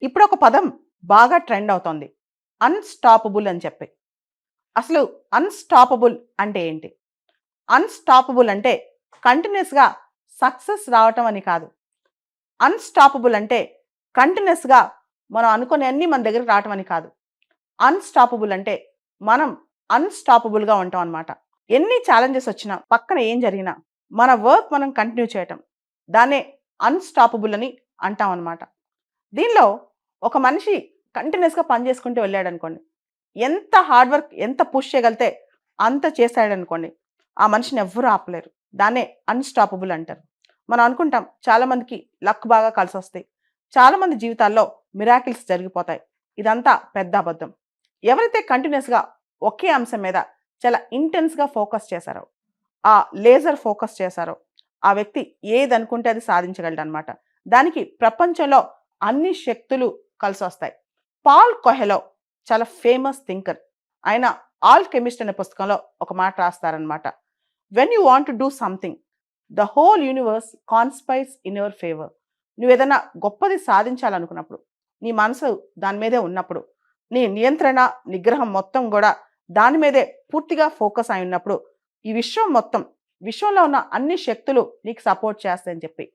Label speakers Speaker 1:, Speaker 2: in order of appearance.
Speaker 1: ఇప్పుడు ఒక పదం బాగా ట్రెండ్ అవుతోంది. అన్‌స్టాపబుల్ అని చెప్పి. అసలు అన్‌స్టాపబుల్ అంటే ఏంటి? అన్‌స్టాపబుల్ అంటే కంటిన్యూయస్‌గా సక్సెస్ రావటం అని కాదు. అన్‌స్టాపబుల్ అంటే కంటిన్యూయస్‌గా మనం అనుకున్నయన్నీ మన దగ్గరికి రావటం అని కాదు. అన్‌స్టాపబుల్ అంటే మనం అన్‌స్టాపబుల్‌గా ఉంటాం అన్నమాట. ఎన్ని ఛాలెంజెస్ వచ్చినా, పక్కన ఏం జరిగినా మన వర్క్ మనం కంటిన్యూ చేయటం. దాన్నే అన్‌స్టాపబుల్ అని అంటాం అన్నమాట. దీనిలో ఒక మనిషి కంటిన్యూయస్‌గా పని చేసుకుంటూ వెళ్ళాడనుకోండి. ఎంత హార్డ్ వర్క్ ఎంత పుష్ చేయగలిగితే అంత చేశాడనుకోండి. ఆ మనిషిని ఎవ్వరు ఆపలేరు. దాన్నే అన్‌స్టాపబుల్ అంటారు. మనం అనుకుంటాం చాలా మందికి లక్ బాగా కలిసొస్తాయి. చాలా మంది జీవితాల్లో మిరాకిల్స్ జరిగిపోతాయి. ఇదంతా పెద్ద అబద్ధం. ఎవరైతే కంటిన్యూయస్‌గా ఒకే అంశం మీద చాలా ఇంటెన్స్‌గా ఫోకస్ చేశారో, ఆ లేజర్ ఫోకస్ చేశారో, ఆ వ్యక్తి ఏదనుకుంటే అది సాధించగలడనమాట. దానికి ప్రపంచంలో అన్ని శక్తులు కలిసొస్తాయి. పాల్ కొహెలో చాలా ఫేమస్ థింకర్. ఆయన 'ఆల్కెమిస్ట్' అనే పుస్తకంలో ఒక మాట రాస్తారనమాట. When you want to do something, the whole universe conspires in your favour. నువ్వేదైనా గొప్పది సాధించాలనుకున్నప్పుడు, నీ మనసు దాని మీదే ఉన్నప్పుడు, నీ నియంత్రణ, నిగ్రహం మొత్తం గూడా దాని మీదే పూర్తిగా ఫోకస్ అయి ఉన్నప్పుడు, ఈ విశ్వం మొత్తం, విశ్వంలో ఉన్న అన్ని శక్తులు నీకు సపోర్ట్ చేస్తాయని చెప్పి.